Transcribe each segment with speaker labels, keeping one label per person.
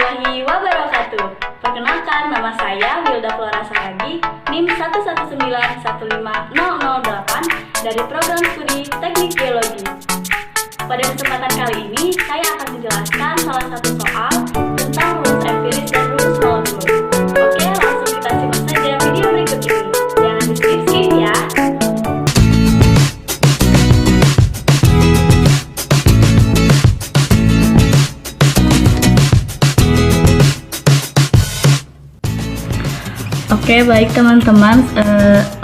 Speaker 1: warahmatullahi wabarakatuh. Perkenalkan, nama saya Wilda Flora Saragi, NIM 119150008 dari Program Studi Teknik Geologi. Pada kesempatan kali ini, saya akan menjelaskan salah satu soal tentang rumus empiris dan rumus molekul. Oke, langsung kita simak saja video berikut ini. Jangan di-skip ya. Oke, baik teman-teman,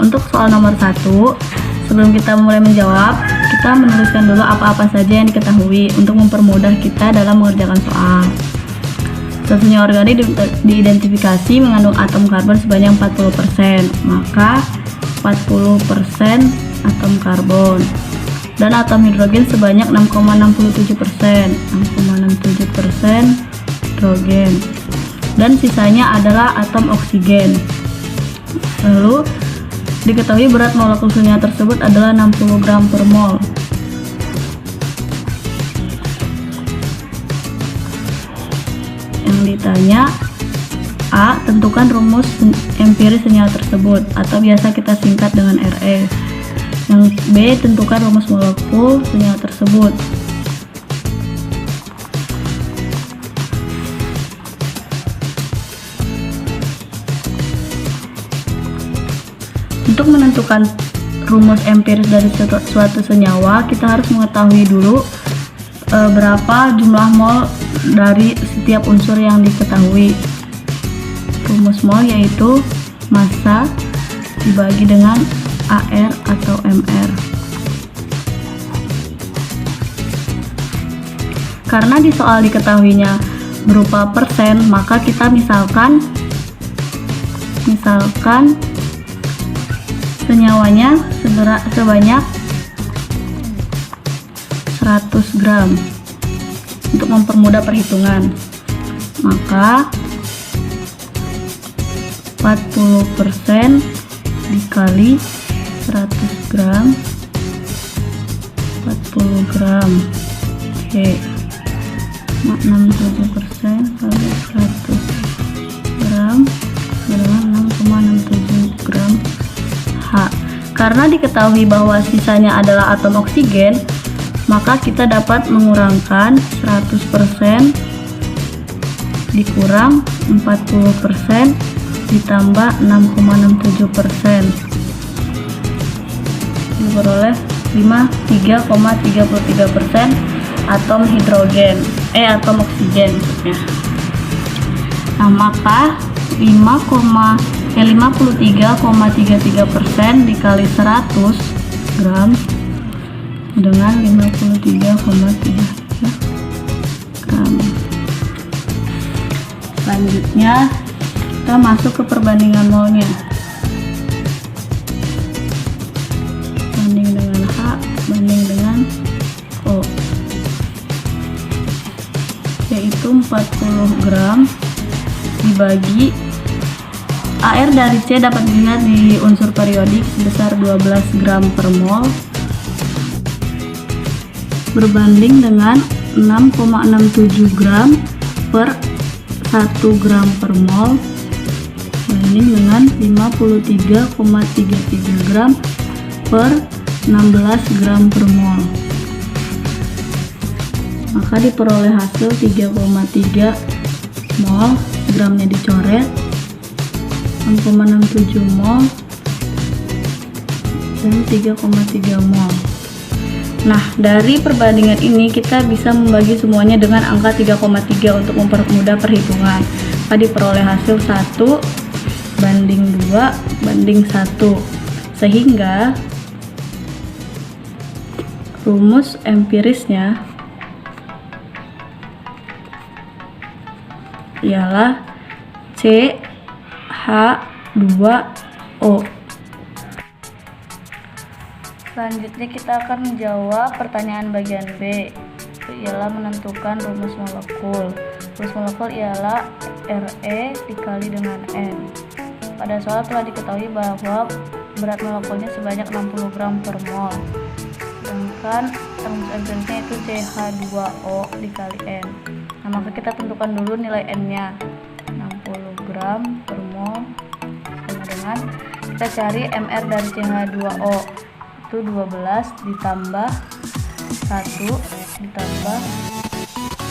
Speaker 1: untuk soal nomor 1, sebelum kita mulai menjawab, kita menuliskan dulu apa-apa saja yang diketahui untuk mempermudah kita dalam mengerjakan soal. Satunya organik diidentifikasi mengandung atom karbon sebanyak 40%, maka 40% atom karbon. Dan atom hidrogen sebanyak 6,67%, 6,67% hidrogen. Dan sisanya adalah atom oksigen. Lalu diketahui berat molekul senyawa tersebut adalah 60 gram per mol. Yang ditanya, A. Tentukan rumus empiris senyawa tersebut, atau biasa kita singkat dengan Re. Yang B. Tentukan rumus molekul senyawa tersebut. Untuk menentukan rumus empiris dari suatu senyawa, kita harus mengetahui dulu berapa jumlah mol dari setiap unsur yang diketahui. Rumus mol yaitu massa dibagi dengan AR atau MR. Karena di soal diketahuinya berupa persen, maka kita misalkan senyawanya sebanyak 100 gram. Untuk mempermudah perhitungan, maka 40% dikali 100 gram, 40 gram. Oke, 67% kali 100 gram dengan 6,67 gram H. Karena diketahui bahwa sisanya adalah atom oksigen, maka kita dapat mengurangkan 100% dikurang 40% ditambah 6,67%. Diperoleh 53,33% atom hidrogen, atom oksigen maksudnya. Nah, maka 53,33% dikali 100 gram dengan 53,33 gram. Selanjutnya kita masuk ke perbandingan molnya. Banding dengan H banding dengan O, yaitu 40 gram dibagi AR dari C dapat dilihat di unsur periodik sebesar 12 gram per mol berbanding dengan 6,67 gram per 1 gram per mol banding dengan 53,33 gram per 16 gram per mol. Maka diperoleh hasil 3,3 mol, gramnya dicoret, 6,67 mol dan 3,3 mol. Nah, dari perbandingan ini kita bisa membagi semuanya dengan angka 3,3 untuk mempermudah perhitungan. Maka diperoleh hasil 1 banding 2 banding 1, sehingga rumus empirisnya ialah CH2O. Selanjutnya kita akan menjawab pertanyaan bagian B, ialah menentukan rumus molekul. Rumus molekul ialah Re dikali dengan N. Pada soal telah diketahui bahwa berat molekulnya sebanyak 60 gram per mol. Sedangkan rumus empirisnya itu CH2O dikali N. Nah, Nah, maka kita tentukan dulu nilai N-nya. 60 gram per mol sama dengan, kita cari MR dari CH2O itu 12 ditambah 1 ditambah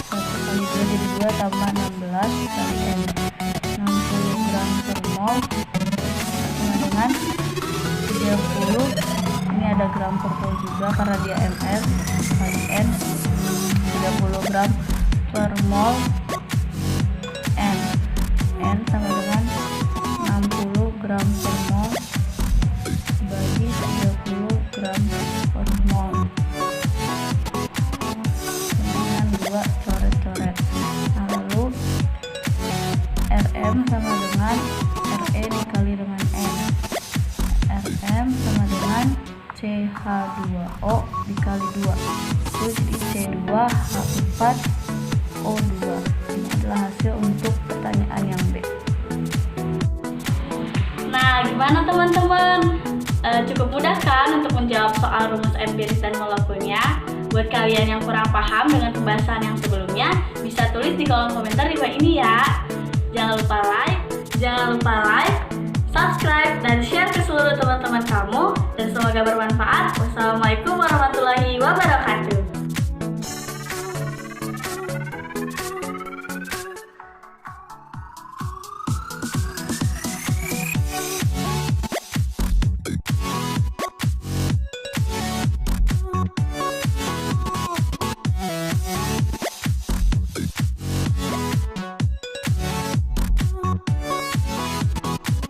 Speaker 1: 1 kali 2 jadi 2 tambah 16 kali N. 60 gram per mol sama dengan 30, ini ada gram per mol juga karena dia MR kali N, 30 gram per mol N sama dengan 60 gram per mol bagi 30 gram per mol dengan 2 coret-coret. Nah, lalu Rm sama dengan Re dikali dengan N. Rm sama dengan CH2O dikali 2 itu jadi C2H4O2. Ini adalah hasil untuk pertanyaan yang B.
Speaker 2: Nah, gimana teman-teman? Cukup mudah kan untuk menjawab soal rumus empiris dan molekulnya? Buat kalian yang kurang paham dengan pembahasan yang sebelumnya, bisa tulis di kolom komentar di bawah ini ya. Jangan lupa like, subscribe, dan share